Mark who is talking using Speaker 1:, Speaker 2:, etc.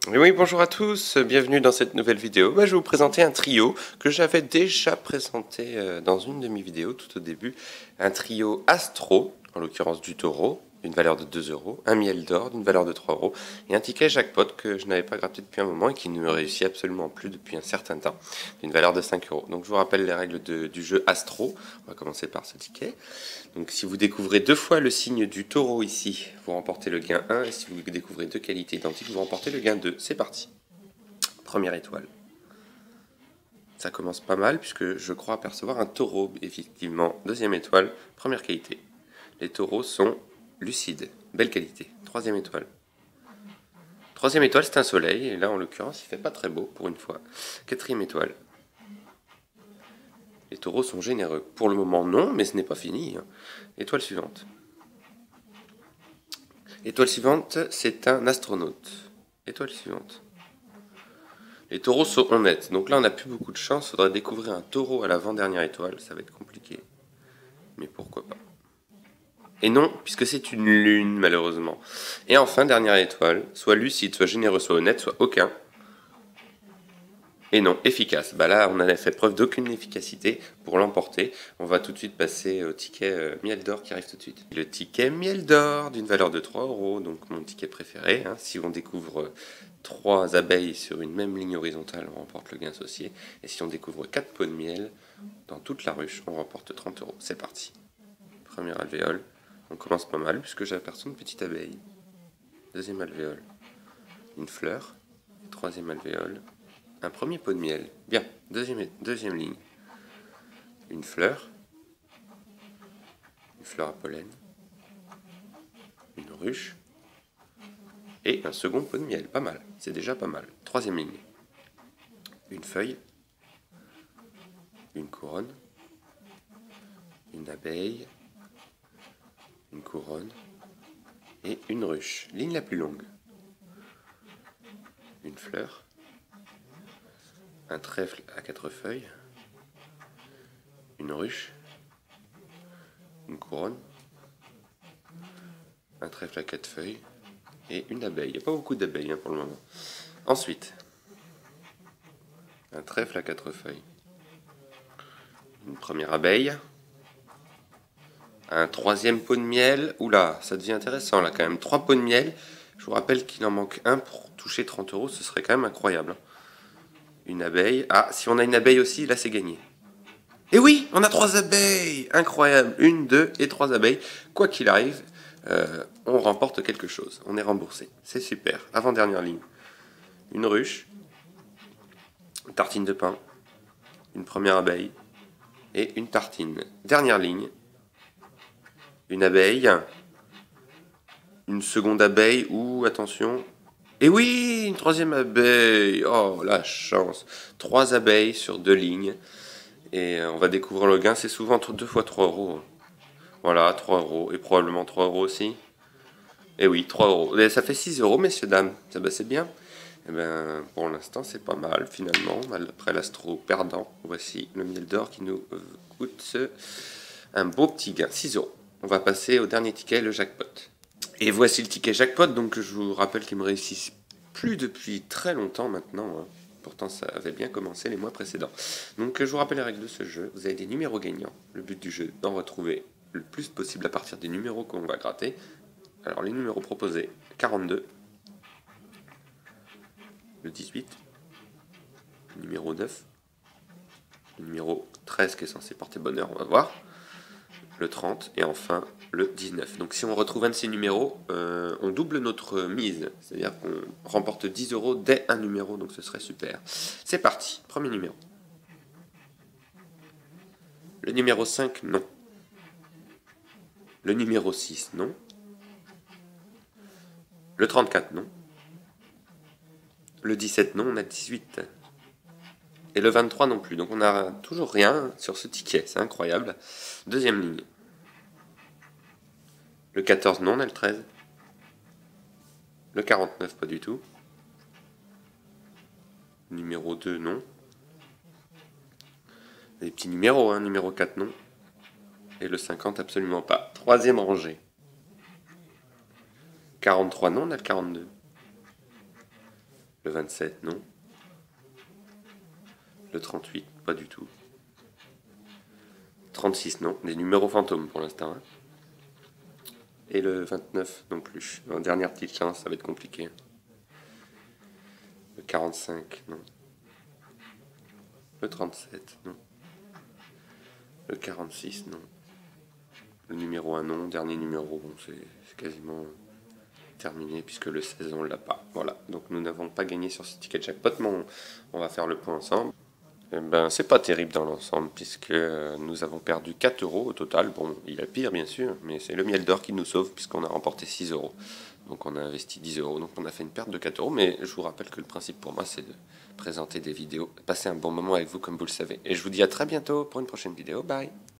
Speaker 1: Oui, bonjour à tous, bienvenue dans cette nouvelle vidéo. Je vais vous présenter un trio que j'avais déjà présenté dans une de mes vidéos tout au début. Un trio Astro, en l'occurrence du taureau, d'une valeur de 2 euros, un miel d'or d'une valeur de 3 euros, et un ticket jackpot que je n'avais pas gratté depuis un moment et qui ne me réussit absolument plus depuis un certain temps, d'une valeur de 5 euros. Donc je vous rappelle les règles du jeu Astro. On va commencer par ce ticket. Donc si vous découvrez deux fois le signe du taureau ici, vous remportez le gain 1, et si vous découvrez deux qualités identiques, vous remportez le gain 2. C'est parti. Première étoile. Ça commence pas mal puisque je crois apercevoir un taureau, effectivement. Deuxième étoile, première qualité. Les taureaux sont lucides, belle qualité. Troisième étoile. Troisième étoile, c'est un soleil, et là en l'occurrence, il fait pas très beau pour une fois. Quatrième étoile. Les taureaux sont généreux. Pour le moment, non, mais ce n'est pas fini. Étoile suivante. Étoile suivante, c'est un astronaute. Étoile suivante. Les taureaux sont honnêtes. Donc là, on n'a plus beaucoup de chance. Il faudrait découvrir un taureau à l'avant-dernière étoile. Ça va être compliqué. Mais pourquoi pas. Et non, puisque c'est une lune, malheureusement. Et enfin, dernière étoile. Soit lucide, soit généreux, soit honnête, soit aucun. Et non, efficace. Là, on n'a fait preuve d'aucune efficacité pour l'emporter. On va tout de suite passer au ticket miel d'or qui arrive tout de suite. Le ticket miel d'or d'une valeur de 3 euros, donc mon ticket préféré. Si on découvre 3 abeilles sur une même ligne horizontale, on remporte le gain associé. Et si on découvre 4 pots de miel dans toute la ruche, on remporte 30 euros. C'est parti. Première alvéole. On commence pas mal puisque j'aperçois une petite abeille. Deuxième alvéole. Une fleur. Troisième alvéole. Un premier pot de miel. Bien. Deuxième ligne. Une fleur. Une fleur à pollen. Une ruche. Et un second pot de miel. Pas mal. C'est déjà pas mal. Troisième ligne. Une feuille. Une couronne. Une abeille. Une couronne. Et une ruche. Ligne la plus longue. Une fleur. Un trèfle à 4 feuilles, une ruche, une couronne, un trèfle à 4 feuilles et une abeille. Il n'y a pas beaucoup d'abeilles pour le moment. Ensuite, un trèfle à 4 feuilles, une première abeille, un troisième pot de miel. Oula, ça devient intéressant là quand même. 3 pots de miel. Je vous rappelle qu'il en manque un pour toucher 30 euros, ce serait quand même incroyable. Une abeille. Ah, si on a une abeille aussi, là c'est gagné. Et oui, on a 3 abeilles. Incroyable. 1, 2 et 3 abeilles. Quoi qu'il arrive, on remporte quelque chose. On est remboursé. C'est super. Avant-dernière ligne. Une ruche, une tartine de pain, une première abeille et une tartine. Dernière ligne. Une abeille, une seconde abeille ou, attention, et oui, une troisième abeille. Oh, la chance. 3 abeilles sur 2 lignes. Et on va découvrir le gain. C'est souvent entre 2 fois 3 euros. Voilà, 3 euros. Et probablement 3 euros aussi. Et oui, 3 euros. Et ça fait 6 euros, messieurs, dames. C'est bien. Et pour l'instant, c'est pas mal, finalement. Après l'astro perdant, voici le miel d'or qui nous coûte un beau petit gain. 6 euros. On va passer au dernier ticket, le jackpot. Et voici le ticket jackpot. Donc, je vous rappelle qu'il me réussit plus depuis très longtemps maintenant. Pourtant, ça avait bien commencé les mois précédents. Donc, je vous rappelle les règles de ce jeu. Vous avez des numéros gagnants. Le but du jeu, d'en retrouver le plus possible à partir des numéros qu'on va gratter. Alors, les numéros proposés, 42, le 18, le numéro 9, le numéro 13 qui est censé porter bonheur, on va voir, le 30 et enfin le 19. Donc si on retrouve un de ces numéros, on double notre mise, c'est-à-dire qu'on remporte 10 euros dès un numéro, donc ce serait super. C'est parti, premier numéro. Le numéro 5, non. Le numéro 6, non. Le 34, non. Le 17, non, on a 18. Et le 23 non plus, donc on n'a toujours rien sur ce ticket, c'est incroyable. Deuxième ligne. Le 14, non, on a le 13. Le 49, pas du tout. Numéro 2, non. Des petits numéros, numéro 4, non. Et le 50, absolument pas. Troisième rangée. 43, non, on a le 42. Le 27, non. Le 38, pas du tout. 36, non. Des numéros fantômes pour l'instant. Hein. Et le 29 non plus. En dernière petite chance, ça va être compliqué. Le 45, non. Le 37, non. Le 46, non. Le numéro 1, non. Dernier numéro, bon, c'est quasiment terminé puisque le 16, on l'a pas. Voilà, donc nous n'avons pas gagné sur ce ticket jackpot, mais on va faire le point ensemble. Eh ben, c'est pas terrible dans l'ensemble puisque nous avons perdu 4 euros au total. Bon, il y a pire bien sûr, mais c'est le miel d'or qui nous sauve puisqu'on a remporté 6 euros. Donc on a investi 10 euros, donc on a fait une perte de 4 euros. Mais je vous rappelle que le principe pour moi c'est de présenter des vidéos, passer un bon moment avec vous comme vous le savez. Et je vous dis à très bientôt pour une prochaine vidéo. Bye!